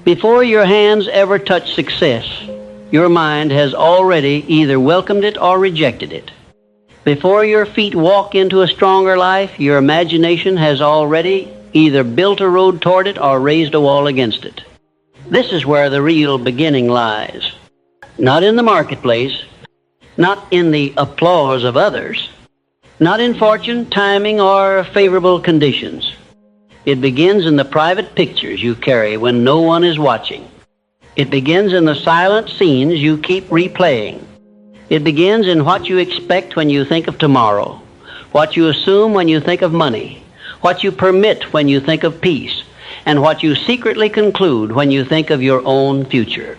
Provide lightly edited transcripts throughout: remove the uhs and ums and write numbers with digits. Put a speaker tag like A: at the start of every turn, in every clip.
A: Before your hands ever touch success, your mind has already either welcomed it or rejected it. Before your feet walk into a stronger life, your imagination has already either built a road toward it or raised a wall against it. This is where the real beginning lies. Not in the marketplace, not in the applause of others, not in fortune, timing, or favorable conditions. It begins in the private pictures you carry when no one is watching. It begins in the silent scenes you keep replaying. It begins in what you expect when you think of tomorrow, what you assume when you think of money, what you permit when you think of peace, and what you secretly conclude when you think of your own future.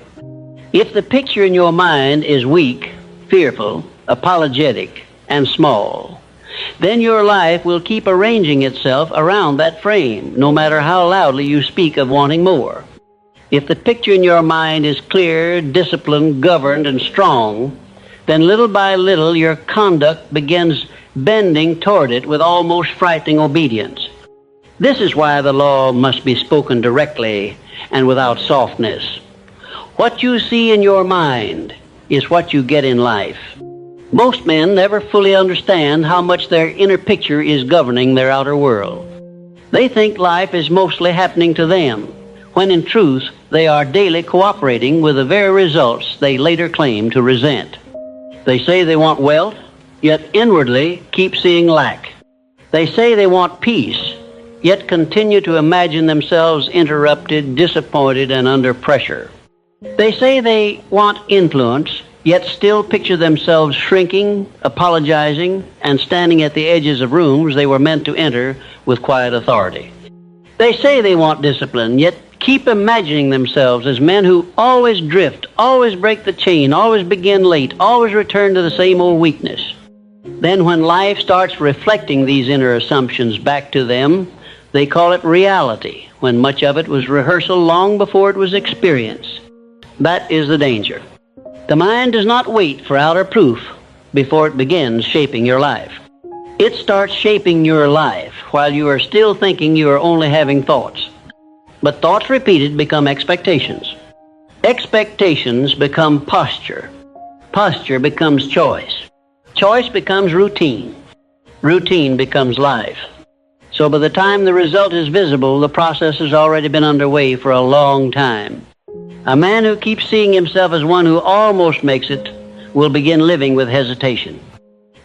A: If the picture in your mind is weak, fearful, apologetic, and small, then your life will keep arranging itself around that frame, no matter how loudly you speak of wanting more. If the picture in your mind is clear, disciplined, governed, and strong, then little by little your conduct begins bending toward it with almost frightening obedience. This is why the law must be spoken directly and without softness. What you see in your mind is what you get in life. Most men never fully understand how much their inner picture is governing their outer world. They think life is mostly happening to them, when in truth they are daily cooperating with the very results they later claim to resent. They say they want wealth, yet inwardly keep seeing lack. They say they want peace, yet continue to imagine themselves interrupted, disappointed, and under pressure. They say they want influence, yet still picture themselves shrinking, apologizing, and standing at the edges of rooms they were meant to enter with quiet authority. They say they want discipline, yet keep imagining themselves as men who always drift, always break the chain, always begin late, always return to the same old weakness. Then when life starts reflecting these inner assumptions back to them, they call it reality, when much of it was rehearsal long before it was experience. That is the danger. The mind does not wait for outer proof before it begins shaping your life. It starts shaping your life while you are still thinking you are only having thoughts. But thoughts repeated become expectations. Expectations become posture. Posture becomes choice. Choice becomes routine. Routine becomes life. So by the time the result is visible, the process has already been underway for a long time. A man who keeps seeing himself as one who almost makes it will begin living with hesitation.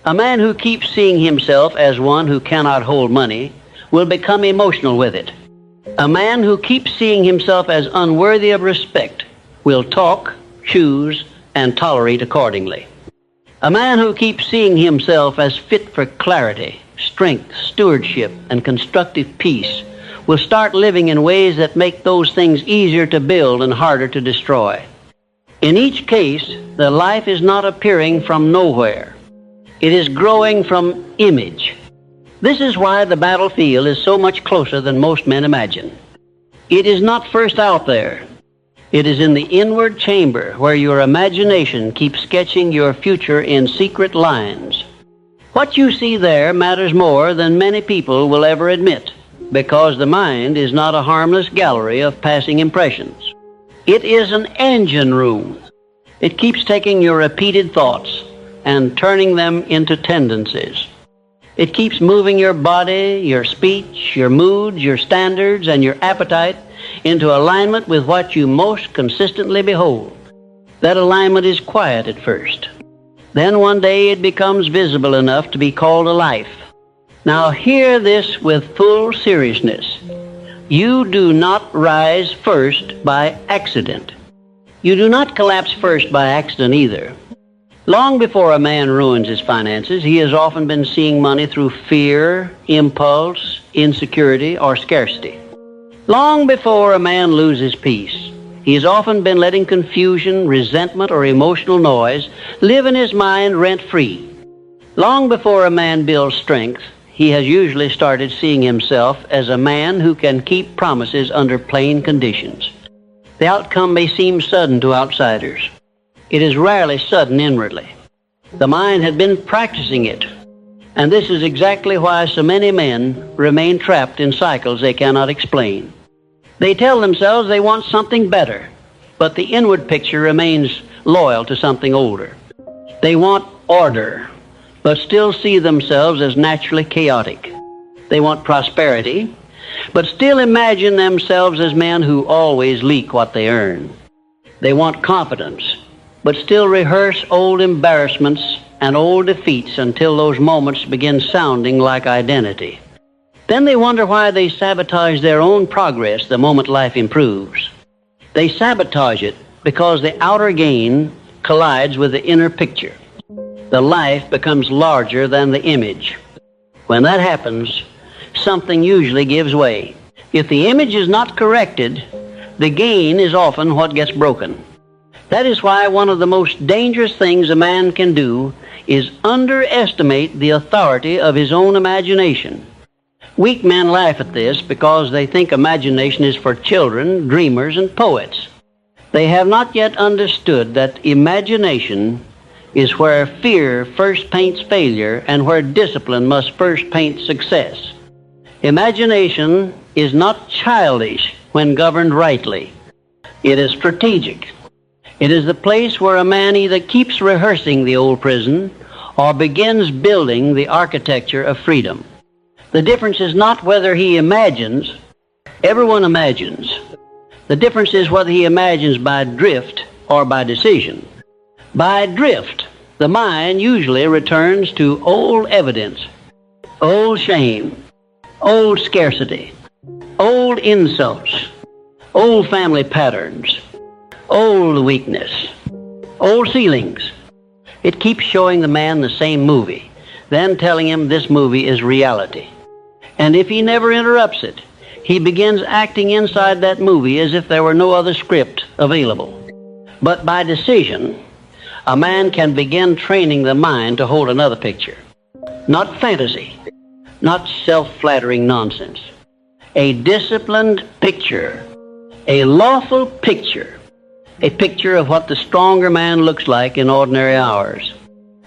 A: A man who keeps seeing himself as one who cannot hold money will become emotional with it. A man who keeps seeing himself as unworthy of respect will talk, choose, and tolerate accordingly. A man who keeps seeing himself as fit for clarity, strength, stewardship, and constructive peace will start living in ways that make those things easier to build and harder to destroy. In each case, the life is not appearing from nowhere. It is growing from image. This is why the battlefield is so much closer than most men imagine. It is not first out there. It is in the inward chamber where your imagination keeps sketching your future in secret lines. What you see there matters more than many people will ever admit, because the mind is not a harmless gallery of passing impressions. It is an engine room. It keeps taking your repeated thoughts and turning them into tendencies. It keeps moving your body, your speech, your moods, your standards, and your appetite into alignment with what you most consistently behold. That alignment is quiet at first. Then one day it becomes visible enough to be called a life. Now hear this with full seriousness. You do not rise first by accident. You do not collapse first by accident either. Long before a man ruins his finances, he has often been seeing money through fear, impulse, insecurity, or scarcity. Long before a man loses peace, he has often been letting confusion, resentment, or emotional noise live in his mind rent-free. Long before a man builds strength, he has usually started seeing himself as a man who can keep promises under plain conditions. The outcome may seem sudden to outsiders. It is rarely sudden inwardly. The mind had been practicing it, and this is exactly why so many men remain trapped in cycles they cannot explain. They tell themselves they want something better, but the inward picture remains loyal to something older. They want order, but still see themselves as naturally chaotic. They want prosperity, but still imagine themselves as men who always leak what they earn. They want confidence, but still rehearse old embarrassments and old defeats until those moments begin sounding like identity. Then they wonder why they sabotage their own progress the moment life improves. They sabotage it because the outer gain collides with the inner picture. The life becomes larger than the image. When that happens, something usually gives way. If the image is not corrected, the gain is often what gets broken. That is why one of the most dangerous things a man can do is underestimate the authority of his own imagination. Weak men laugh at this because they think imagination is for children, dreamers, and poets. They have not yet understood that imagination is where fear first paints failure and where discipline must first paint success. Imagination is not childish when governed rightly. It is strategic. It is the place where a man either keeps rehearsing the old prison or begins building the architecture of freedom. The difference is not whether he imagines. Everyone imagines. The difference is whether he imagines by drift or by decision. By drift, the mind usually returns to old evidence, old shame, old scarcity, old insults, old family patterns, old weakness, old ceilings. It keeps showing the man the same movie, then telling him this movie is reality. And if he never interrupts it, he begins acting inside that movie as if there were no other script available. But by decision, a man can begin training the mind to hold another picture. Not fantasy, not self-flattering nonsense. A disciplined picture, a lawful picture, a picture of what the stronger man looks like in ordinary hours.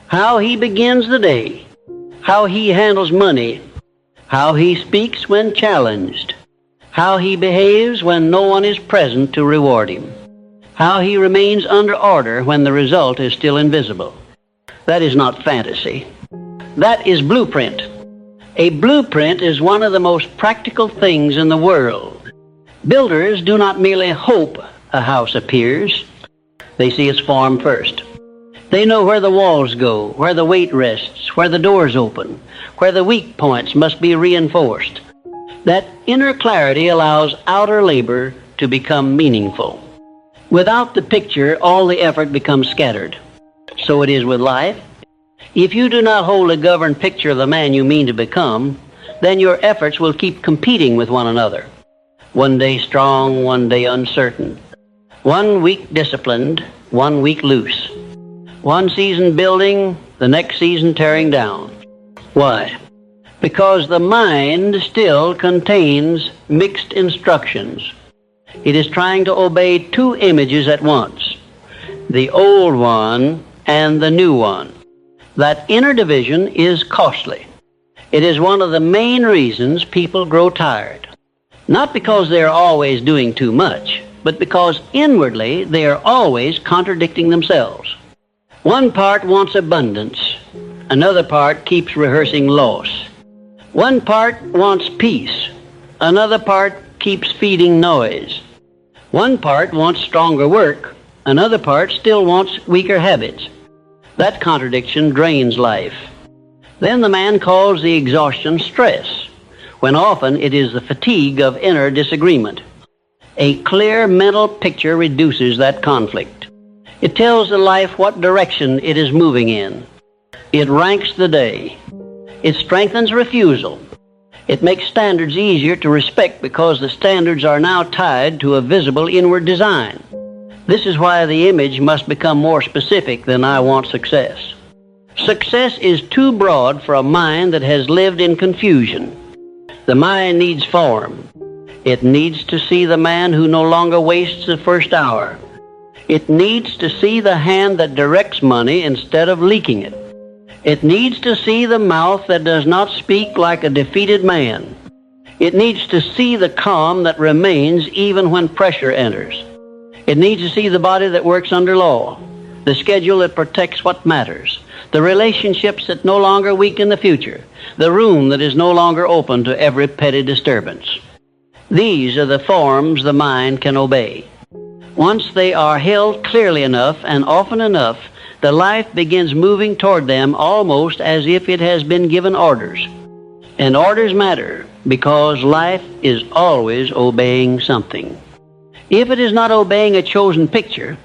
A: How he begins the day, how he handles money, how he speaks when challenged, how he behaves when no one is present to reward him, how he remains under order when the result is still invisible. That is not fantasy. That is blueprint. A blueprint is one of the most practical things in the world. Builders do not merely hope a house appears. They see its form first. They know where the walls go, where the weight rests, where the doors open, where the weak points must be reinforced. That inner clarity allows outer labor to become meaningful. Without the picture, all the effort becomes scattered. So it is with life. If you do not hold a governed picture of the man you mean to become, then your efforts will keep competing with one another. One day strong, one day uncertain. 1 week disciplined, 1 week loose. One season building, the next season tearing down. Why? Because the mind still contains mixed instructions. It is trying to obey 2 images at once, the old one and the new one. That inner division is costly. It is one of the main reasons people grow tired. Not because they are always doing too much, but because inwardly they are always contradicting themselves. One part wants abundance. Another part keeps rehearsing loss. One part wants peace. Another part keeps feeding noise. One part wants stronger work. Another part still wants weaker habits. That contradiction drains life. Then the man calls the exhaustion stress, when often it is the fatigue of inner disagreement. A clear mental picture reduces that conflict. It tells the life what direction it is moving in. It ranks the day. It strengthens refusal. It makes standards easier to respect because the standards are now tied to a visible inward design. This is why the image must become more specific than I want success. Success is too broad for a mind that has lived in confusion. The mind needs form. It needs to see the man who no longer wastes the first hour. It needs to see the hand that directs money instead of leaking it. It needs to see the mouth that does not speak like a defeated man. It needs to see the calm that remains even when pressure enters. It needs to see the body that works under law, the schedule that protects what matters, the relationships that no longer weaken the future, the room that is no longer open to every petty disturbance. These are the forms the mind can obey. Once they are held clearly enough and often enough, the life begins moving toward them almost as if it has been given orders. And orders matter because life is always obeying something. If it is not obeying a chosen picture,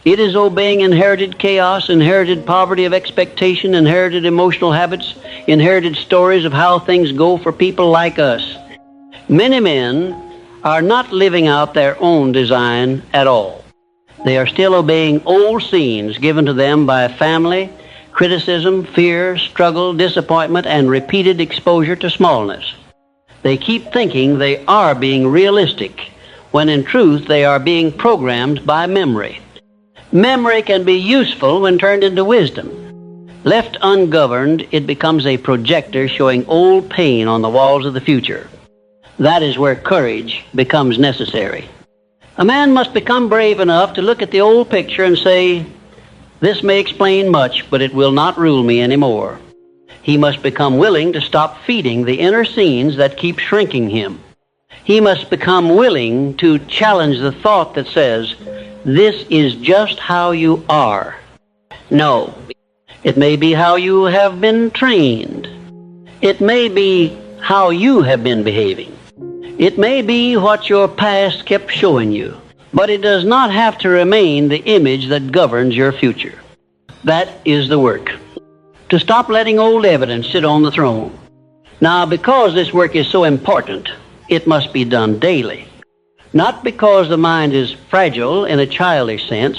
A: it is obeying inherited chaos, inherited poverty of expectation, inherited emotional habits, inherited stories of how things go for people like us. Many men are not living out their own design at all. They are still obeying old scenes given to them by family, criticism, fear, struggle, disappointment, and repeated exposure to smallness. They keep thinking they are being realistic, when in truth they are being programmed by memory. Memory can be useful when turned into wisdom. Left ungoverned, it becomes a projector showing old pain on the walls of the future. That is where courage becomes necessary. A man must become brave enough to look at the old picture and say, "This may explain much, but it will not rule me anymore." He must become willing to stop feeding the inner scenes that keep shrinking him. He must become willing to challenge the thought that says, "This is just how you are." No, it may be how you have been trained. It may be how you have been behaving. It may be what your past kept showing you, but it does not have to remain the image that governs your future. That is the work. To stop letting old evidence sit on the throne. Now, because this work is so important, it must be done daily. Not because the mind is fragile in a childish sense,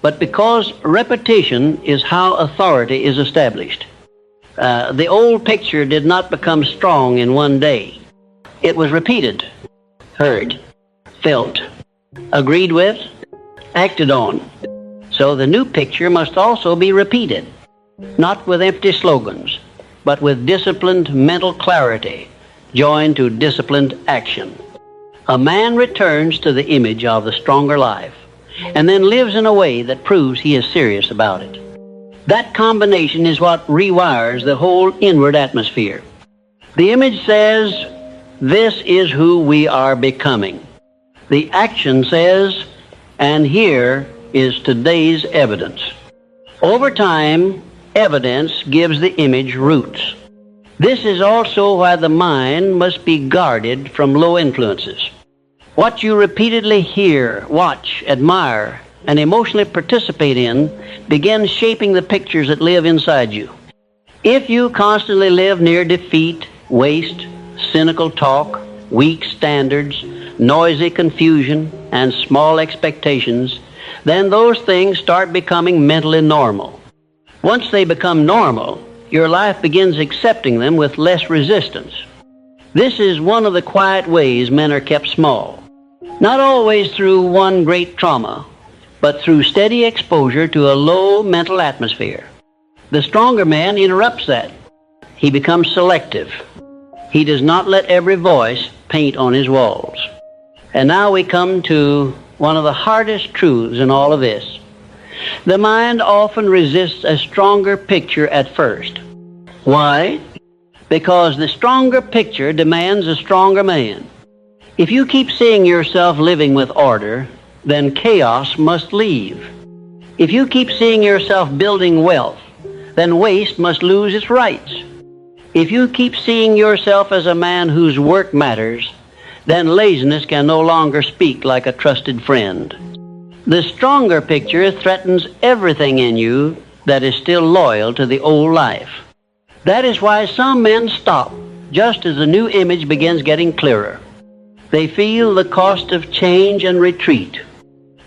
A: but because repetition is how authority is established. The old picture did not become strong in one day. It was repeated, heard, felt, agreed with, acted on. So the new picture must also be repeated, not with empty slogans, but with disciplined mental clarity, joined to disciplined action. A man returns to the image of the stronger life, and then lives in a way that proves he is serious about it. That combination is what rewires the whole inward atmosphere. The image says, "This is who we are becoming." The action says, "And here is today's evidence." Over time, evidence gives the image roots. This is also why the mind must be guarded from low influences. What you repeatedly hear, watch, admire, and emotionally participate in begins shaping the pictures that live inside you. If you constantly live near defeat, waste, cynical talk, weak standards, noisy confusion, and small expectations, then those things start becoming mentally normal. Once they become normal, your life begins accepting them with less resistance. This is one of the quiet ways men are kept small. Not always through one great trauma, but through steady exposure to a low mental atmosphere. The stronger man interrupts that. He becomes selective. He does not let every voice paint on his walls. And now we come to one of the hardest truths in all of this. The mind often resists a stronger picture at first. Why? Because the stronger picture demands a stronger man. If you keep seeing yourself living with order, then chaos must leave. If you keep seeing yourself building wealth, then waste must lose its rights. If you keep seeing yourself as a man whose work matters, then laziness can no longer speak like a trusted friend. The stronger picture threatens everything in you that is still loyal to the old life. That is why some men stop just as the new image begins getting clearer. They feel the cost of change and retreat,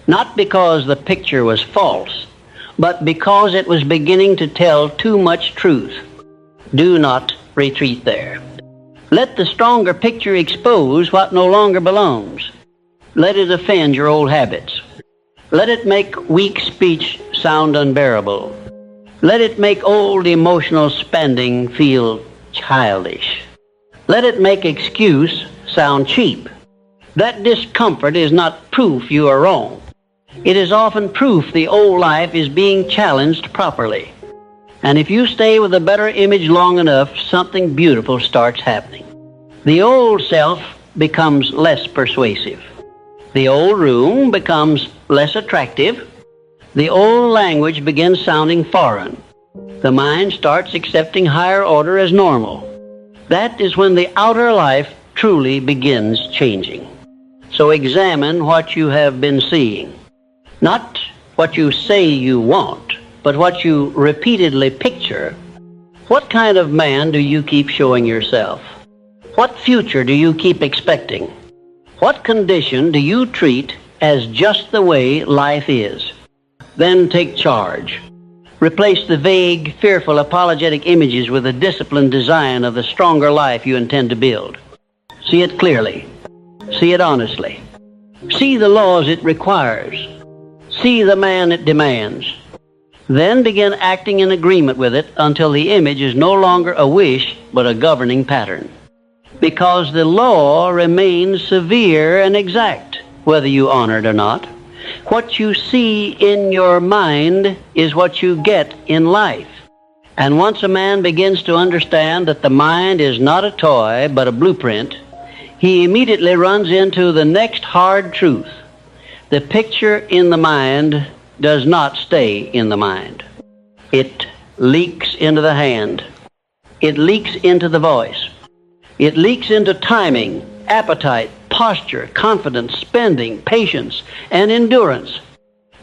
A: not because the picture was false, but because it was beginning to tell too much truth. Do not retreat there. Let the stronger picture expose what no longer belongs. Let it offend your old habits. Let it make weak speech sound unbearable. Let it make old emotional spending feel childish. Let it make excuse sound cheap. That discomfort is not proof you are wrong. It is often proof the old life is being challenged properly. And if you stay with a better image long enough, something beautiful starts happening. The old self becomes less persuasive. The old room becomes less attractive. The old language begins sounding foreign. The mind starts accepting higher order as normal. That is when the outer life truly begins changing. So examine what you have been seeing. Not what you say you want, but what you repeatedly picture. What kind of man do you keep showing yourself? What future do you keep expecting? What condition do you treat as just the way life is? Then take charge. Replace the vague, fearful, apologetic images with a disciplined design of the stronger life you intend to build. See it clearly. See it honestly. See the laws it requires. See the man it demands. Then begin acting in agreement with it until the image is no longer a wish but a governing pattern. Because the law remains severe and exact, whether you honor it or not. What you see in your mind is what you get in life. And once a man begins to understand that the mind is not a toy but a blueprint, he immediately runs into the next hard truth. The picture in the mind does not stay in the mind. It leaks into the hand. It leaks into the voice. It leaks into timing, appetite, posture, confidence, spending, patience, and endurance.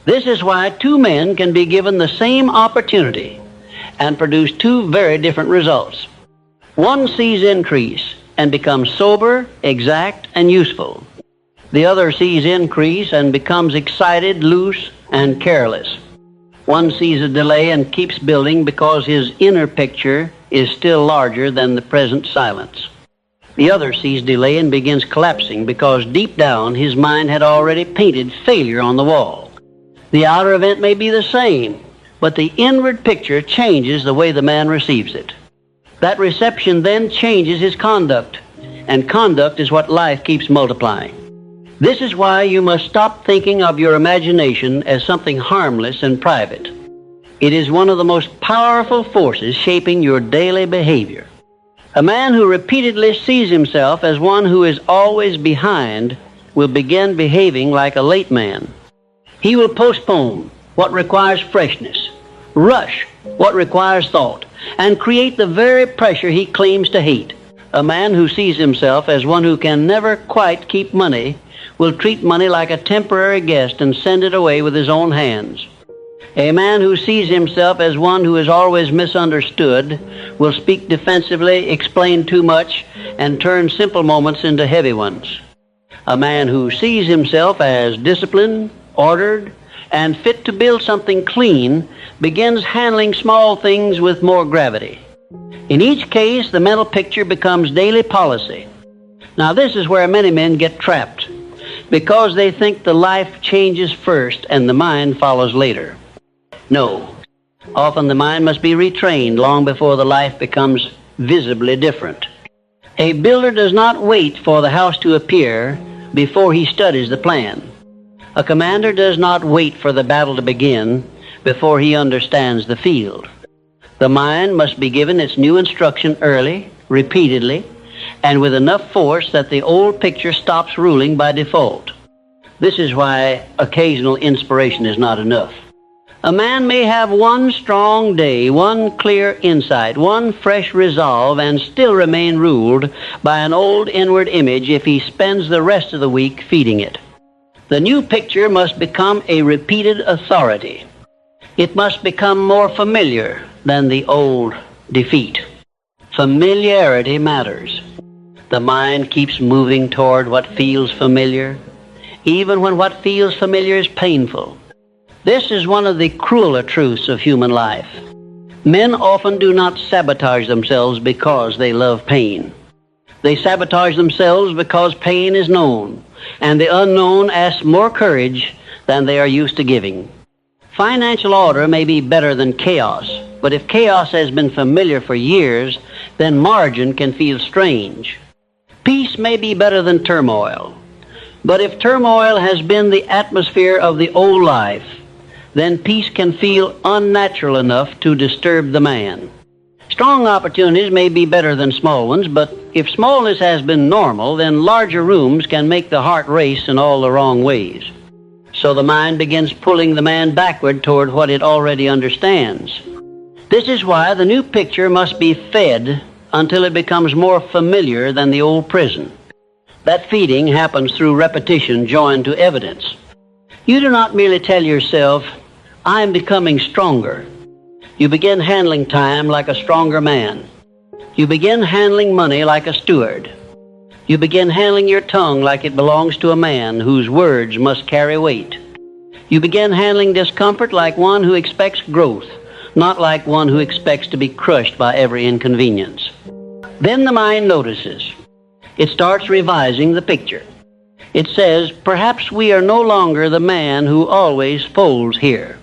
A: This is why two men can be given the same opportunity and produce two very different results. One sees increase and becomes sober, exact, and useful. The other sees increase and becomes excited, loose, and careless. One sees a delay and keeps building because his inner picture is still larger than the present silence. The other sees delay and begins collapsing because deep down his mind had already painted failure on the wall. The outer event may be the same, but the inward picture changes the way the man receives it. That reception then changes his conduct, and conduct is what life keeps multiplying. This is why you must stop thinking of your imagination as something harmless and private. It is one of the most powerful forces shaping your daily behavior. A man who repeatedly sees himself as one who is always behind will begin behaving like a late man. He will postpone what requires freshness, rush what requires thought, and create the very pressure he claims to hate. A man who sees himself as one who can never quite keep money will treat money like a temporary guest and send it away with his own hands. A man who sees himself as one who is always misunderstood will speak defensively, explain too much, and turn simple moments into heavy ones. A man who sees himself as disciplined, ordered, and fit to build something clean begins handling small things with more gravity. In each case, the mental picture becomes daily policy. Now, this is where many men get trapped, because they think the life changes first and the mind follows later. No. Often the mind must be retrained long before the life becomes visibly different. A builder does not wait for the house to appear before he studies the plan. A commander does not wait for the battle to begin before he understands the field. The mind must be given its new instruction early, repeatedly, and with enough force that the old picture stops ruling by default. This is why occasional inspiration is not enough. A man may have one strong day, one clear insight, one fresh resolve, and still remain ruled by an old inward image if he spends the rest of the week feeding it. The new picture must become a repeated authority. It must become more familiar than the old defeat. Familiarity matters. The mind keeps moving toward what feels familiar, even when what feels familiar is painful. This is one of the crueler truths of human life. Men often do not sabotage themselves because they love pain. They sabotage themselves because pain is known, and the unknown asks more courage than they are used to giving. Financial order may be better than chaos, but if chaos has been familiar for years, then margin can feel strange. Peace may be better than turmoil, but if turmoil has been the atmosphere of the old life, then peace can feel unnatural enough to disturb the man. Strong opportunities may be better than small ones, but if smallness has been normal, then larger rooms can make the heart race in all the wrong ways. So the mind begins pulling the man backward toward what it already understands. This is why the new picture must be fed until it becomes more familiar than the old prison. That feeding happens through repetition joined to evidence. You do not merely tell yourself, "I am becoming stronger." You begin handling time like a stronger man. You begin handling money like a steward. You begin handling your tongue like it belongs to a man whose words must carry weight. You begin handling discomfort like one who expects growth, not like one who expects to be crushed by every inconvenience. Then the mind notices. It starts revising the picture. It says, perhaps we are no longer the man who always folds here.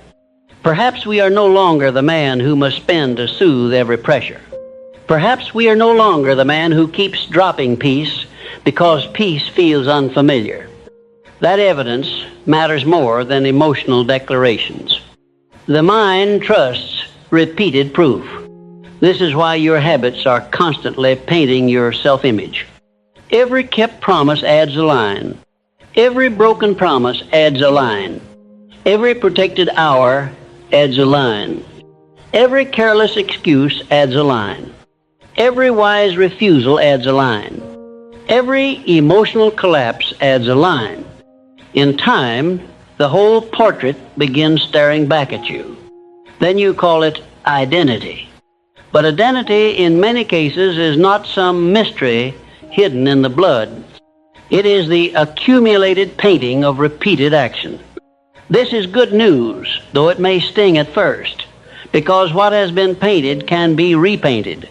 A: Perhaps we are no longer the man who must spend to soothe every pressure. Perhaps we are no longer the man who keeps dropping peace because peace feels unfamiliar. That evidence matters more than emotional declarations. The mind trusts repeated proof. This is why your habits are constantly painting your self-image. Every kept promise adds a line. Every broken promise adds a line. Every protected hour adds a line. Every careless excuse adds a line. Every wise refusal adds a line. Every emotional collapse adds a line. In time, the whole portrait begins staring back at you. Then you call it identity. But identity in many cases is not some mystery hidden in the blood. It is the accumulated painting of repeated action. This is good news, though it may sting at first, because what has been painted can be repainted.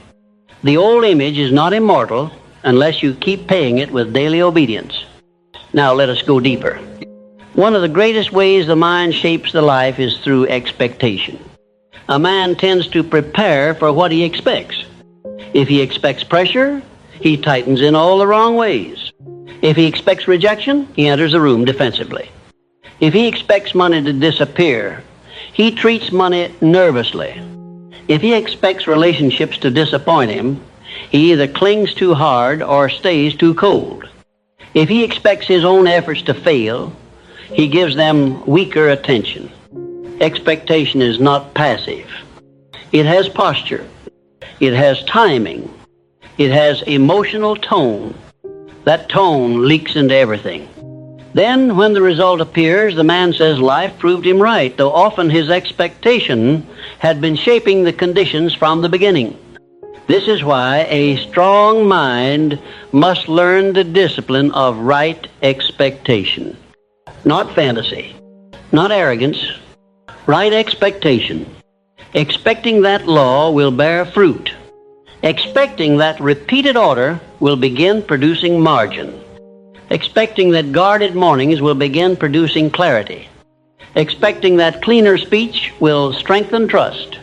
A: The old image is not immortal unless you keep paying it with daily obedience. Now let us go deeper. One of the greatest ways the mind shapes the life is through expectation. A man tends to prepare for what he expects. If he expects pressure, he tightens in all the wrong ways. If he expects rejection, he enters the room defensively. If he expects money to disappear, he treats money nervously. If he expects relationships to disappoint him, he either clings too hard or stays too cold. If he expects his own efforts to fail, he gives them weaker attention. Expectation is not passive. It has posture. It has timing. It has emotional tone. That tone leaks into everything. Then, when the result appears, the man says life proved him right, though often his expectation had been shaping the conditions from the beginning. This is why a strong mind must learn the discipline of right expectation. Not fantasy, not arrogance, right expectation. Expecting that law will bear fruit. Expecting that repeated order will begin producing margin. Expecting that guarded mornings will begin producing clarity. Expecting that cleaner speech will strengthen trust.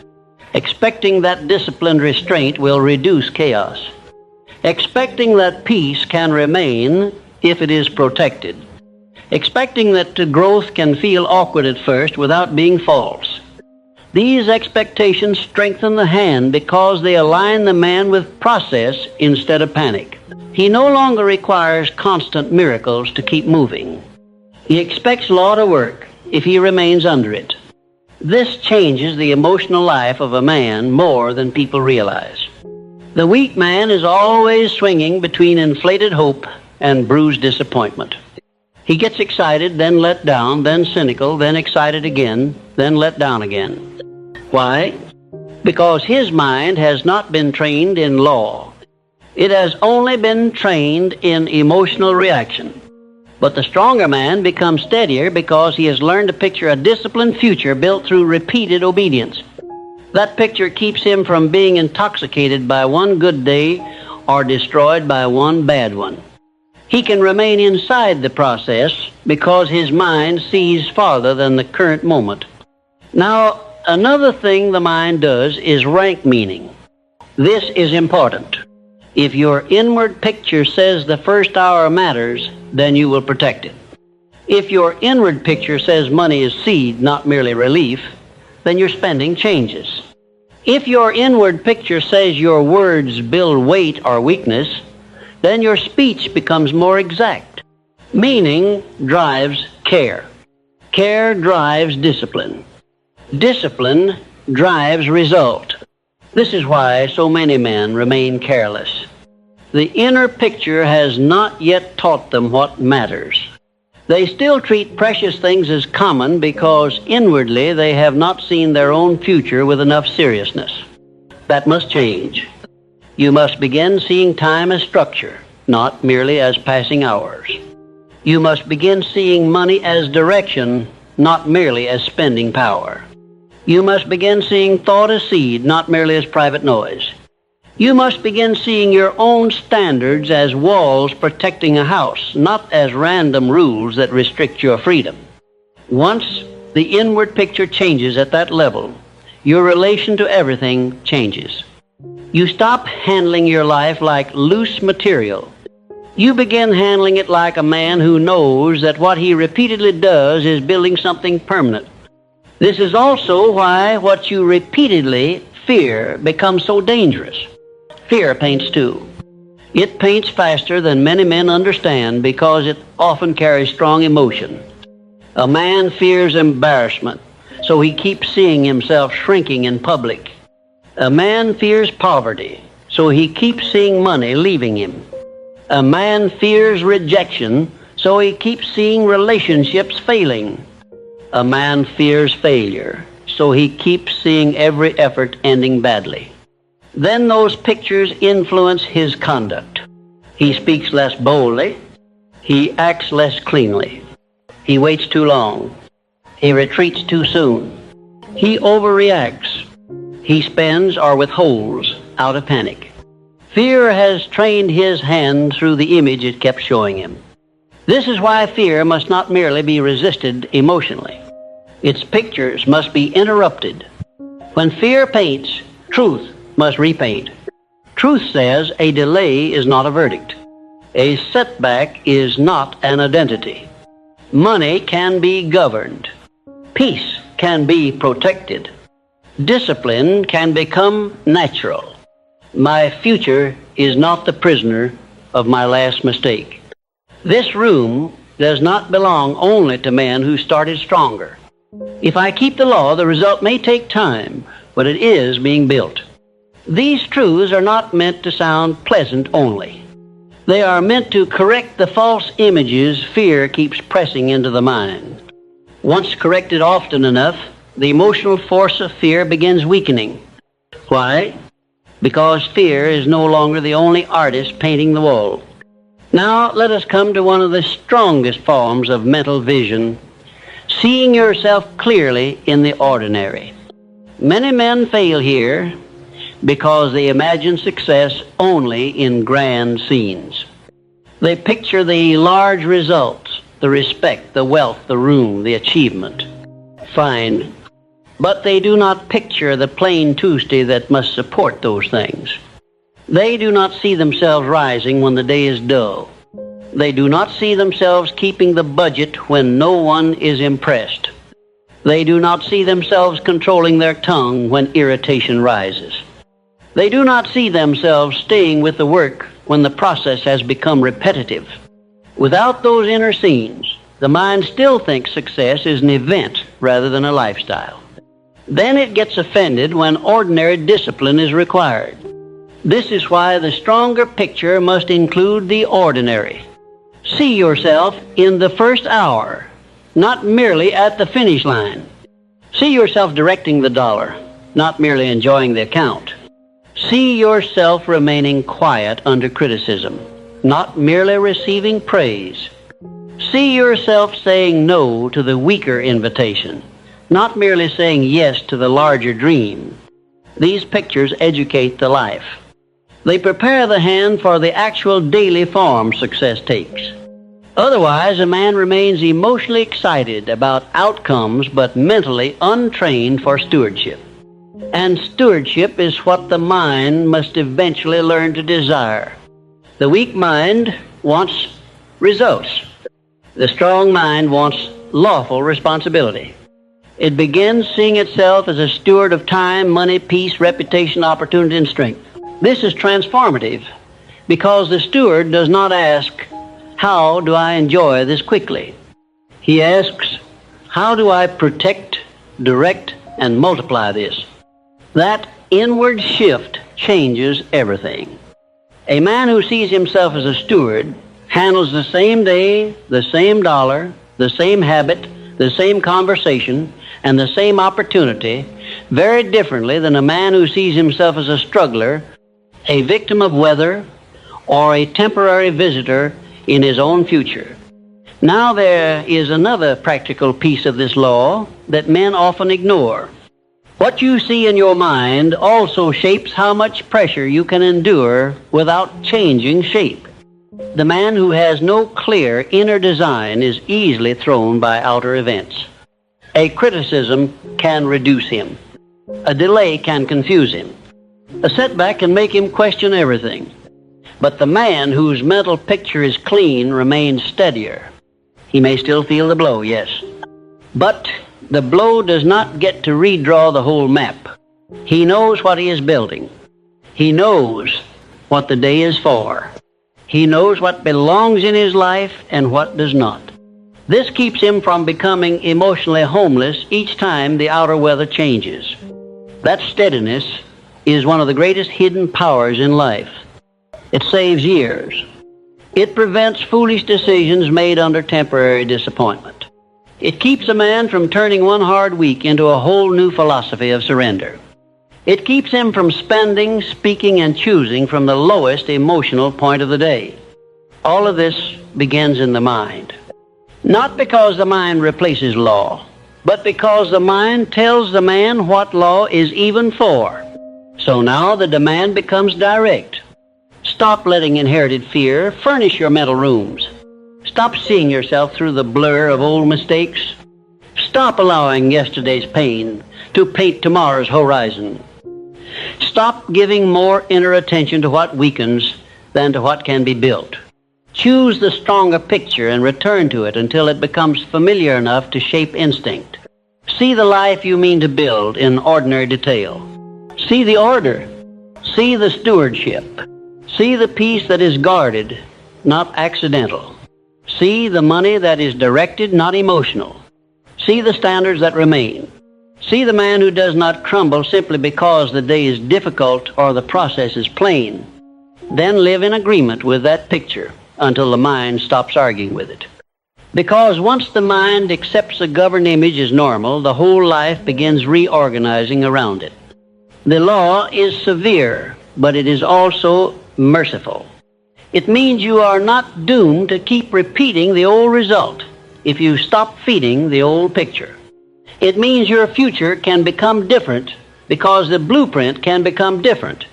A: Expecting that disciplined restraint will reduce chaos. Expecting that peace can remain if it is protected. Expecting that growth can feel awkward at first without being false. These expectations strengthen the hand because they align the man with process instead of panic. He no longer requires constant miracles to keep moving. He expects law to work if he remains under it. This changes the emotional life of a man more than people realize. The weak man is always swinging between inflated hope and bruised disappointment. He gets excited, then let down, then cynical, then excited again, then let down again. Why? Because his mind has not been trained in law. It has only been trained in emotional reaction. But the stronger man becomes steadier because he has learned to picture a disciplined future built through repeated obedience. That picture keeps him from being intoxicated by one good day or destroyed by one bad one. He can remain inside the process because his mind sees farther than the current moment. Now, another thing the mind does is rank meaning. This is important. If your inward picture says the first hour matters, then you will protect it. If your inward picture says money is seed, not merely relief, then your spending changes. If your inward picture says your words build weight or weakness, then your speech becomes more exact. Meaning drives care. Care drives discipline. Discipline drives result. This is why so many men remain careless. The inner picture has not yet taught them what matters. They still treat precious things as common because inwardly they have not seen their own future with enough seriousness. That must change. You must begin seeing time as structure, not merely as passing hours. You must begin seeing money as direction, not merely as spending power. You must begin seeing thought as seed, not merely as private noise. You must begin seeing your own standards as walls protecting a house, not as random rules that restrict your freedom. Once the inward picture changes at that level, your relation to everything changes. You stop handling your life like loose material. You begin handling it like a man who knows that what he repeatedly does is building something permanent. This is also why what you repeatedly fear becomes so dangerous. Fear paints too. It paints faster than many men understand because it often carries strong emotion. A man fears embarrassment, so he keeps seeing himself shrinking in public. A man fears poverty, so he keeps seeing money leaving him. A man fears rejection, so he keeps seeing relationships failing. A man fears failure, so he keeps seeing every effort ending badly. Then those pictures influence his conduct. He speaks less boldly. He acts less cleanly. He waits too long. He retreats too soon. He overreacts. He spends or withholds out of panic. Fear has trained his hand through the image it kept showing him. This is why fear must not merely be resisted emotionally. Its pictures must be interrupted. When fear paints, truth must repaint. Truth says a delay is not a verdict. A setback is not an identity. Money can be governed. Peace can be protected. Discipline can become natural. My future is not the prisoner of my last mistake. This room does not belong only to men who started stronger. If I keep the law, the result may take time, but it is being built. These truths are not meant to sound pleasant only. They are meant to correct the false images fear keeps pressing into the mind. Once corrected often enough, the emotional force of fear begins weakening. Why? Because fear is no longer the only artist painting the wall. Now let us come to one of the strongest forms of mental vision, seeing yourself clearly in the ordinary. Many men fail here because they imagine success only in grand scenes. They picture the large results, the respect, the wealth, the room, the achievement. Fine. But they do not picture the plain Tuesday that must support those things. They do not see themselves rising when the day is dull. They do not see themselves keeping the budget when no one is impressed. They do not see themselves controlling their tongue when irritation rises. They do not see themselves staying with the work when the process has become repetitive. Without those inner scenes, the mind still thinks success is an event rather than a lifestyle. Then it gets offended when ordinary discipline is required. This is why the stronger picture must include the ordinary. See yourself in the first hour, not merely at the finish line. See yourself directing the dollar, not merely enjoying the account. See yourself remaining quiet under criticism, not merely receiving praise. See yourself saying no to the weaker invitation, not merely saying yes to the larger dream. These pictures educate the life. They prepare the hand for the actual daily form success takes. Otherwise, a man remains emotionally excited about outcomes but mentally untrained for stewardship. And stewardship is what the mind must eventually learn to desire. The weak mind wants results. The strong mind wants lawful responsibility. It begins seeing itself as a steward of time, money, peace, reputation, opportunity, and strength. This is transformative because the steward does not ask, how do I enjoy this quickly? He asks, how do I protect, direct, and multiply this? That inward shift changes everything. A man who sees himself as a steward handles the same day, the same dollar, the same habit, the same conversation, and the same opportunity very differently than a man who sees himself as a struggler, a victim of weather, or a temporary visitor in his own future. Now there is another practical piece of this law that men often ignore. What you see in your mind also shapes how much pressure you can endure without changing shape. The man who has no clear inner design is easily thrown by outer events. A criticism can reduce him. A delay can confuse him. A setback can make him question everything. But the man whose mental picture is clean remains steadier. He may still feel the blow, yes. But the blow does not get to redraw the whole map. He knows what he is building. He knows what the day is for. He knows what belongs in his life and what does not. This keeps him from becoming emotionally homeless each time the outer weather changes. That steadiness is one of the greatest hidden powers in life. It saves years. It prevents foolish decisions made under temporary disappointment. It keeps a man from turning one hard week into a whole new philosophy of surrender. It keeps him from spending, speaking, and choosing from the lowest emotional point of the day. All of this begins in the mind. Not because the mind replaces law, but because the mind tells the man what law is even for. So now the demand becomes direct. Stop letting inherited fear furnish your mental rooms. Stop seeing yourself through the blur of old mistakes. Stop allowing yesterday's pain to paint tomorrow's horizon. Stop giving more inner attention to what weakens than to what can be built. Choose the stronger picture and return to it until it becomes familiar enough to shape instinct. See the life you mean to build in ordinary detail. See the order. See the stewardship. See the peace that is guarded, not accidental. See the money that is directed, not emotional. See the standards that remain. See the man who does not crumble simply because the day is difficult or the process is plain. Then live in agreement with that picture until the mind stops arguing with it. Because once the mind accepts a governed image as normal, the whole life begins reorganizing around it. The law is severe, but it is also merciful. It means you are not doomed to keep repeating the old result if you stop feeding the old picture. It means your future can become different because the blueprint can become different.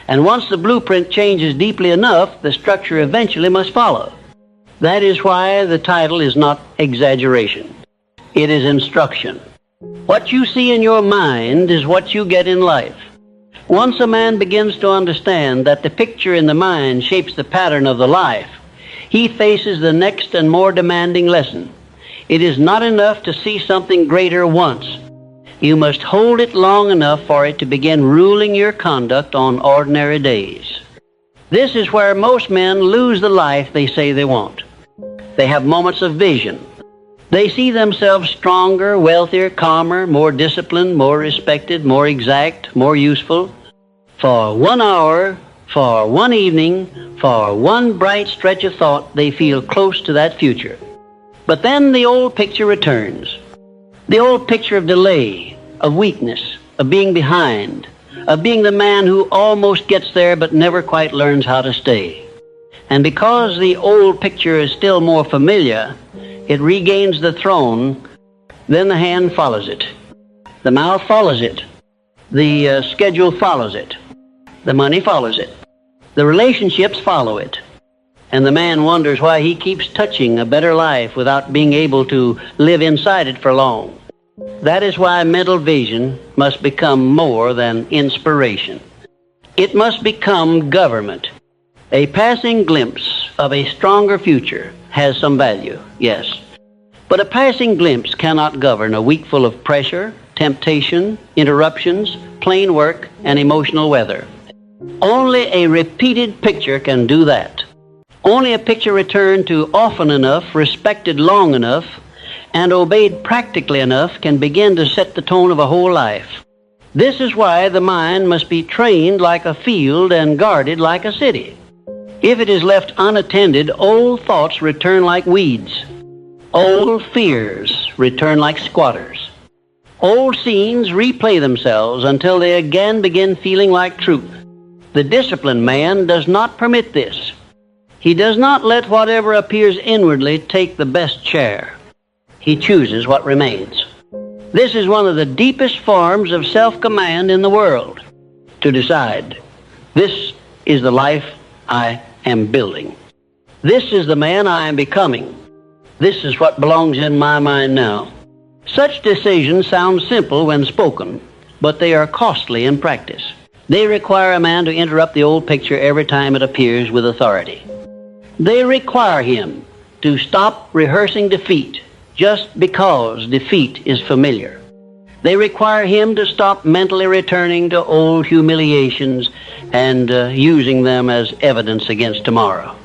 A: And once the blueprint changes deeply enough, the structure eventually must follow. That is why the title is not exaggeration. It is instruction. What you see in your mind is what you get in life. Once a man begins to understand that the picture in the mind shapes the pattern of the life, he faces the next and more demanding lesson. It is not enough to see something greater once. You must hold it long enough for it to begin ruling your conduct on ordinary days. This is where most men lose the life they say they want. They have moments of vision. They see themselves stronger, wealthier, calmer, more disciplined, more respected, more exact, more useful. For 1 hour, for one evening, for one bright stretch of thought, they feel close to that future. But then the old picture returns. The old picture of delay, of weakness, of being behind, of being the man who almost gets there but never quite learns how to stay. And because the old picture is still more familiar, it regains the throne. Then the hand follows it. The mouth follows it. The schedule follows it. The money follows it. The relationships follow it. And the man wonders why he keeps touching a better life without being able to live inside it for long. That is why mental vision must become more than inspiration. It must become government. A passing glimpse of a stronger future has some value, yes. But a passing glimpse cannot govern a week full of pressure, temptation, interruptions, plain work, and emotional weather. Only a repeated picture can do that. Only a picture returned to often enough, respected long enough, and obeyed practically enough can begin to set the tone of a whole life. This is why the mind must be trained like a field and guarded like a city. If it is left unattended, old thoughts return like weeds. Old fears return like squatters. Old scenes replay themselves until they again begin feeling like truth. The disciplined man does not permit this. He does not let whatever appears inwardly take the best chair. He chooses what remains. This is one of the deepest forms of self-command in the world. To decide, this is the life I am building. This is the man I am becoming. This is what belongs in my mind now. Such decisions sound simple when spoken, but they are costly in practice. They require a man to interrupt the old picture every time it appears with authority. They require him to stop rehearsing defeat just because defeat is familiar. They require him to stop mentally returning to old humiliations and using them as evidence against tomorrow.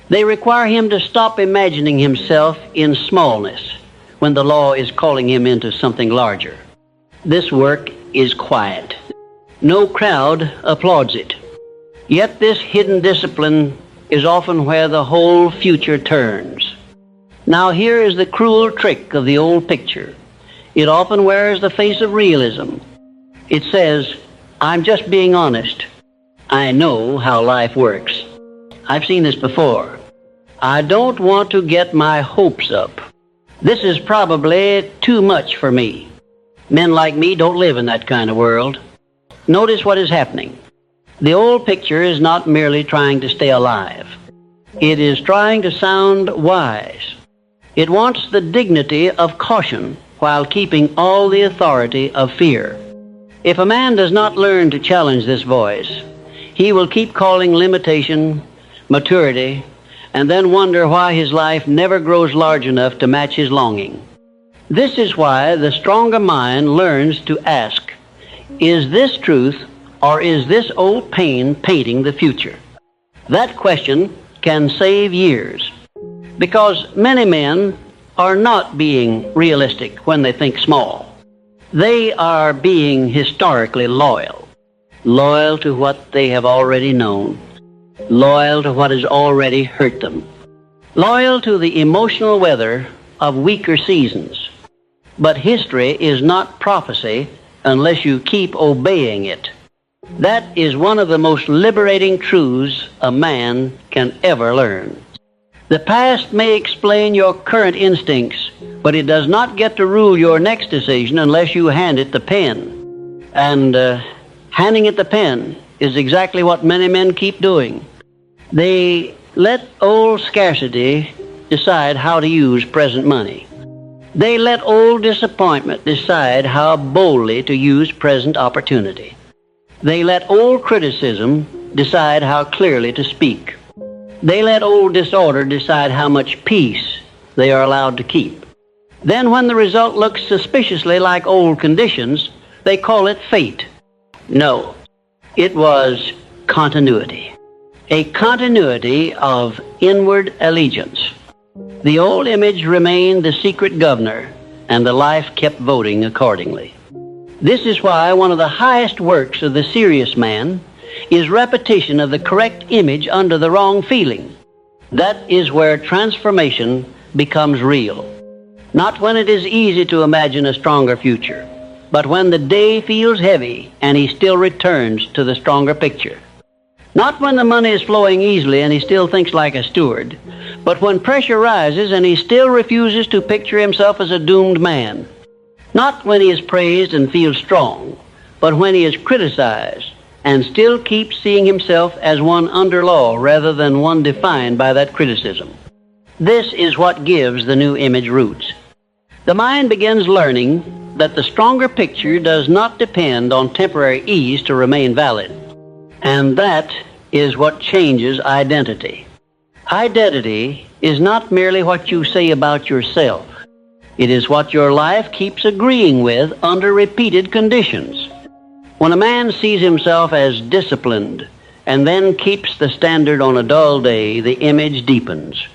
A: They require him to stop imagining himself in smallness when the law is calling him into something larger. This work is quiet. No crowd applauds it. Yet this hidden discipline is often where the whole future turns. Now here is the cruel trick of the old picture. It often wears the face of realism. It says, I'm just being honest. I know how life works. I've seen this before. I don't want to get my hopes up. This is probably too much for me. Men like me don't live in that kind of world. Notice what is happening. The old picture is not merely trying to stay alive. It is trying to sound wise. It wants the dignity of caution while keeping all the authority of fear. If a man does not learn to challenge this voice, he will keep calling limitation, maturity, and then wonder why his life never grows large enough to match his longing. This is why the stronger mind learns to ask, is this truth or is this old pain painting the future? That question can save years, because many men are not being realistic when they think small. They are being historically loyal to what they have already known, loyal to what has already hurt them, loyal to the emotional weather of weaker seasons. But history is not prophecy unless you keep obeying it. That is one of the most liberating truths a man can ever learn. The past may explain your current instincts, but it does not get to rule your next decision unless you hand it the pen. And handing it the pen is exactly what many men keep doing. They let old scarcity decide how to use present money. They let old disappointment decide how boldly to use present opportunity. They let old criticism decide how clearly to speak. They let old disorder decide how much peace they are allowed to keep. Then when the result looks suspiciously like old conditions, they call it fate. No, it was continuity. A continuity of inward allegiance. The old image remained the secret governor, and the life kept voting accordingly. This is why one of the highest works of the serious man is repetition of the correct image under the wrong feeling. That is where transformation becomes real. Not when it is easy to imagine a stronger future, but when the day feels heavy and he still returns to the stronger picture. Not when the money is flowing easily and he still thinks like a steward, but when pressure rises and he still refuses to picture himself as a doomed man. Not when he is praised and feels strong, but when he is criticized and still keeps seeing himself as one under law rather than one defined by that criticism. This is what gives the new image roots. The mind begins learning that the stronger picture does not depend on temporary ease to remain valid. And that is what changes identity. Identity is not merely what you say about yourself. It is what your life keeps agreeing with under repeated conditions. When a man sees himself as disciplined and then keeps the standard on a dull day, the image deepens.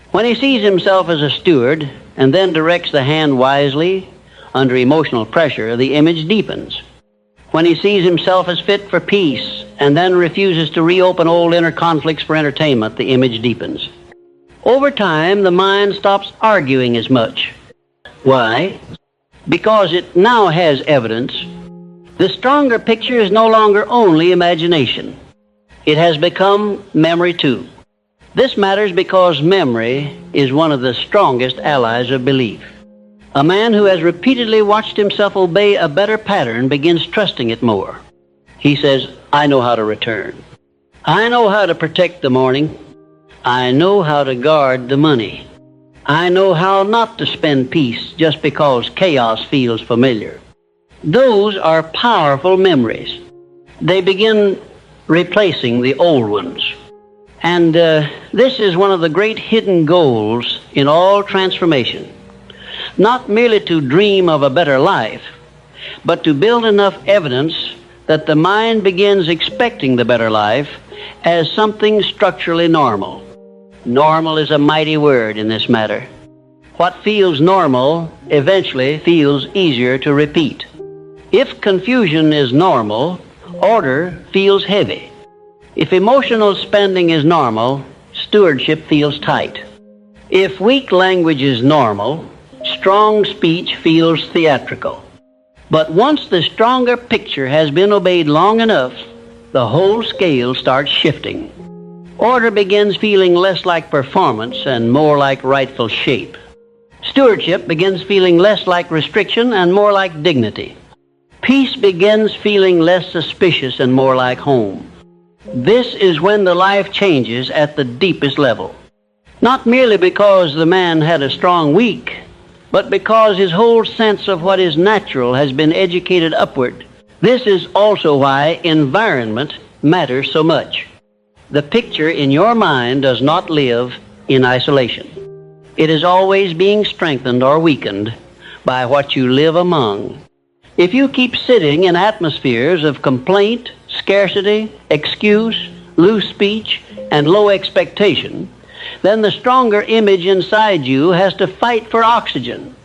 A: When he sees himself as a steward and then directs the hand wisely under emotional pressure, the image deepens. When he sees himself as fit for peace and then refuses to reopen old inner conflicts for entertainment, the image deepens. Over time, the mind stops arguing as much. Why? Because it now has evidence. The stronger picture is no longer only imagination. It has become memory too. This matters because memory is one of the strongest allies of belief. A man who has repeatedly watched himself obey a better pattern begins trusting it more. He says, I know how to return. I know how to protect the morning. I know how to guard the money. I know how not to spend peace just because chaos feels familiar. Those are powerful memories. They begin replacing the old ones. And this is one of the great hidden goals in all transformation. Not merely to dream of a better life, but to build enough evidence that the mind begins expecting the better life as something structurally normal. Normal is a mighty word in this matter. What feels normal eventually feels easier to repeat. If confusion is normal, order feels heavy. If emotional spending is normal, stewardship feels tight. If weak language is normal, strong speech feels theatrical. But once the stronger picture has been obeyed long enough, the whole scale starts shifting. Order begins feeling less like performance and more like rightful shape. Stewardship begins feeling less like restriction and more like dignity. Peace begins feeling less suspicious and more like home. This is when the life changes at the deepest level. Not merely because the man had a strong week, but because his whole sense of what is natural has been educated upward. This is also why environment matters so much. The picture in your mind does not live in isolation. It is always being strengthened or weakened by what you live among. If you keep sitting in atmospheres of complaint, scarcity, excuse, loose speech, and low expectation, then the stronger image inside you has to fight for oxygen.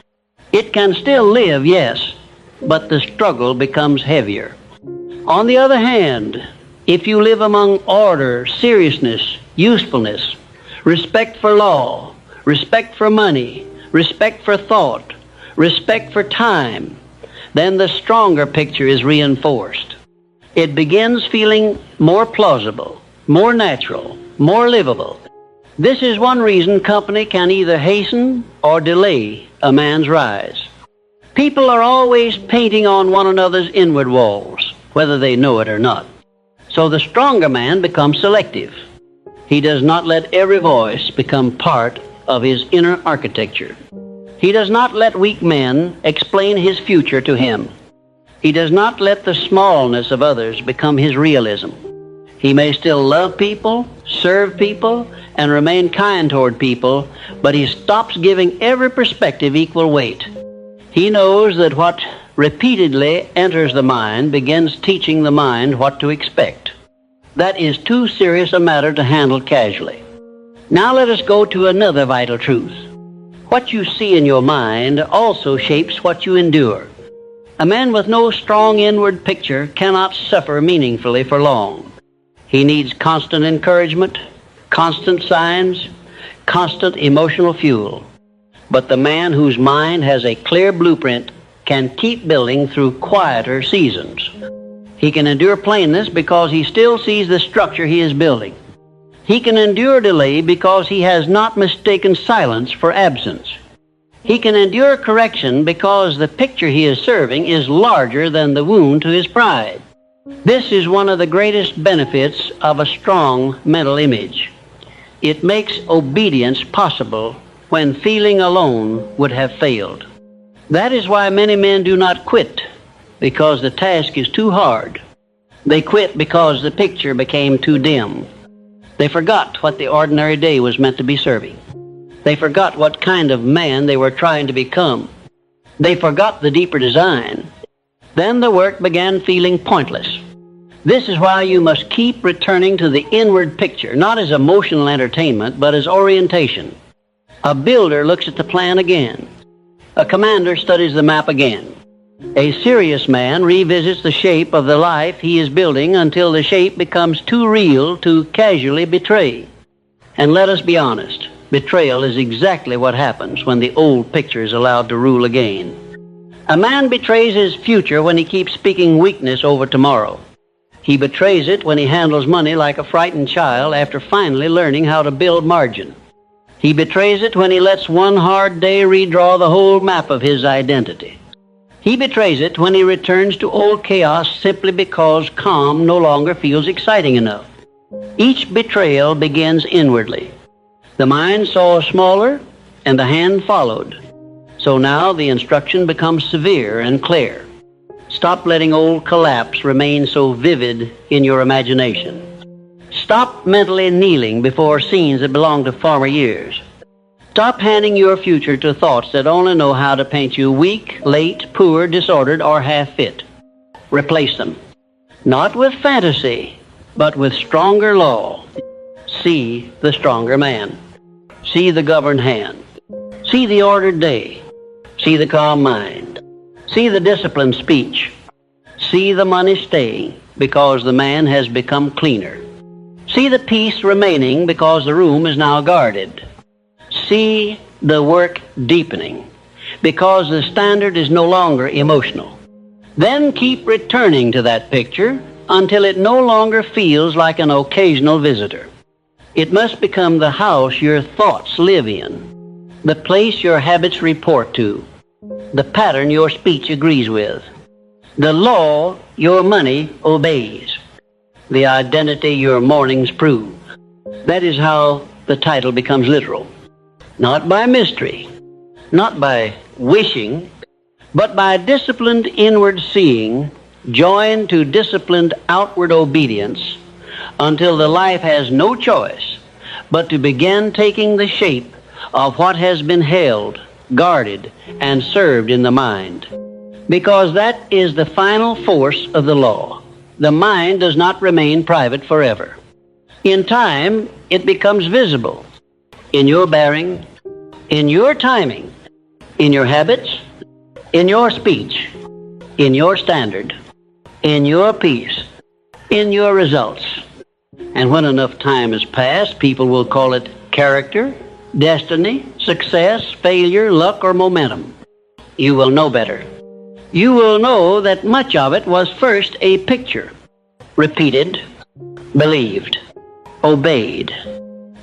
A: It can still live, yes, but the struggle becomes heavier. On the other hand, if you live among order, seriousness, usefulness, respect for law, respect for money, respect for thought, respect for time, then the stronger picture is reinforced. It begins feeling more plausible, more natural, more livable. This is one reason company can either hasten or delay a man's rise. People are always painting on one another's inward walls, whether they know it or not. So the stronger man becomes selective. He does not let every voice become part of his inner architecture. He does not let weak men explain his future to him. He does not let the smallness of others become his realism. He may still love people, serve people, and remain kind toward people, but he stops giving every perspective equal weight. He knows that what repeatedly enters the mind begins teaching the mind what to expect. That is too serious a matter to handle casually. Now let us go to another vital truth. What you see in your mind also shapes what you endure. A man with no strong inward picture cannot suffer meaningfully for long. He needs constant encouragement, constant signs, constant emotional fuel. But the man whose mind has a clear blueprint can keep building through quieter seasons. He can endure plainness because he still sees the structure he is building. He can endure delay because he has not mistaken silence for absence. He can endure correction because the picture he is serving is larger than the wound to his pride. This is one of the greatest benefits of a strong mental image. It makes obedience possible when feeling alone would have failed. That is why many men do not quit, because the task is too hard. They quit because the picture became too dim. They forgot what the ordinary day was meant to be serving. They forgot what kind of man they were trying to become. They forgot the deeper design. Then the work began feeling pointless. This is why you must keep returning to the inward picture, not as emotional entertainment, but as orientation. A builder looks at the plan again. A commander studies the map again. A serious man revisits the shape of the life he is building until the shape becomes too real to casually betray. And let us be honest, betrayal is exactly what happens when the old picture is allowed to rule again. A man betrays his future when he keeps speaking weakness over tomorrow. He betrays it when he handles money like a frightened child after finally learning how to build margin. He betrays it when he lets one hard day redraw the whole map of his identity. He betrays it when he returns to old chaos simply because calm no longer feels exciting enough. Each betrayal begins inwardly. The mind saw smaller, and the hand followed. So now the instruction becomes severe and clear. Stop letting old collapse remain so vivid in your imagination. Stop mentally kneeling before scenes that belong to former years. Stop handing your future to thoughts that only know how to paint you weak, late, poor, disordered, or half-fit. Replace them. Not with fantasy, but with stronger law. See the stronger man. See the governed hand. See the ordered day. See the calm mind. See the disciplined speech. See the money staying because the man has become cleaner. See the peace remaining because the room is now guarded. See the work deepening because the standard is no longer emotional. Then keep returning to that picture until it no longer feels like an occasional visitor. It must become the house your thoughts live in, the place your habits report to, the pattern your speech agrees with, the law your money obeys, the identity your mornings prove. That is how the title becomes literal. Not by mystery, not by wishing, but by disciplined inward seeing, joined to disciplined outward obedience, until the life has no choice but to begin taking the shape of what has been held, guarded, and served in the mind. Because that is the final force of the law. The mind does not remain private forever. In time, it becomes visible. In your bearing, in your timing, in your habits, in your speech, in your standard, in your peace, in your results. And when enough time has passed, people will call it character, destiny, success, failure, luck, or momentum. You will know better. You will know that much of it was first a picture, repeated, believed, obeyed,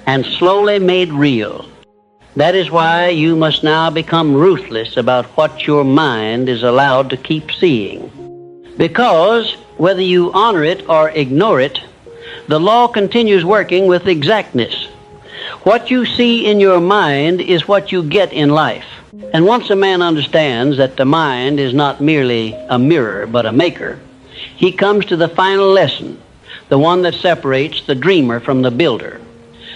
A: and slowly made real. That is why you must now become ruthless about what your mind is allowed to keep seeing. Because whether you honor it or ignore it, the law continues working with exactness. What you see in your mind is what you get in life. And once a man understands that the mind is not merely a mirror but a maker, he comes to the final lesson, the one that separates the dreamer from the builder,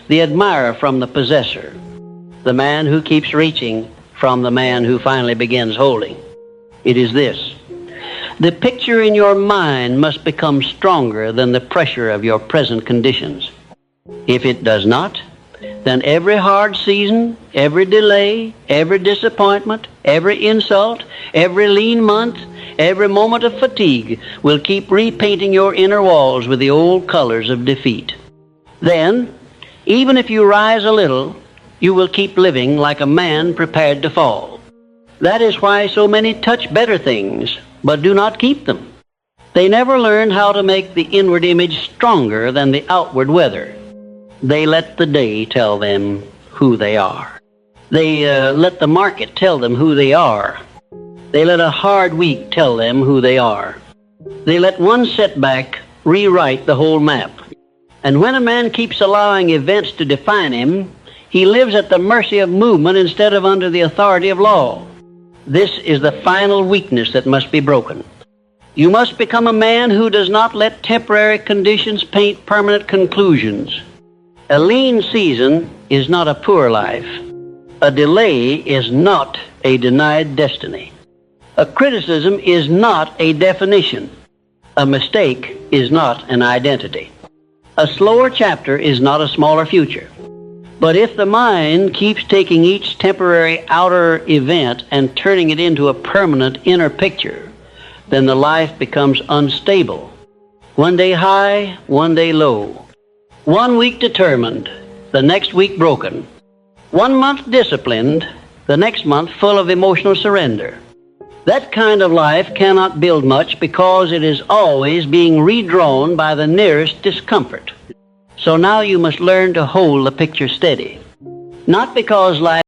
A: the admirer from the possessor, the man who keeps reaching from the man who finally begins holding. It is this: the picture in your mind must become stronger than the pressure of your present conditions. If it does not, then every hard season, every delay, every disappointment, every insult, every lean month, every moment of fatigue will keep repainting your inner walls with the old colors of defeat. Then, even if you rise a little, you will keep living like a man prepared to fall. That is why so many touch better things, but do not keep them. They never learn how to make the inward image stronger than the outward weather. They let the day tell them who they are. They let the market tell them who they are. They let a hard week tell them who they are. They let one setback rewrite the whole map. And when a man keeps allowing events to define him, he lives at the mercy of movement instead of under the authority of law. This is the final weakness that must be broken. You must become a man who does not let temporary conditions paint permanent conclusions. A lean season is not a poor life. A delay is not a denied destiny. A criticism is not a definition. A mistake is not an identity. A slower chapter is not a smaller future. But if the mind keeps taking each temporary outer event and turning it into a permanent inner picture, then the life becomes unstable. One day high, one day low. 1 week determined, the next week broken. 1 month disciplined, the next month full of emotional surrender. That kind of life cannot build much because it is always being redrawn by the nearest discomfort. So now you must learn to hold the picture steady. Not because life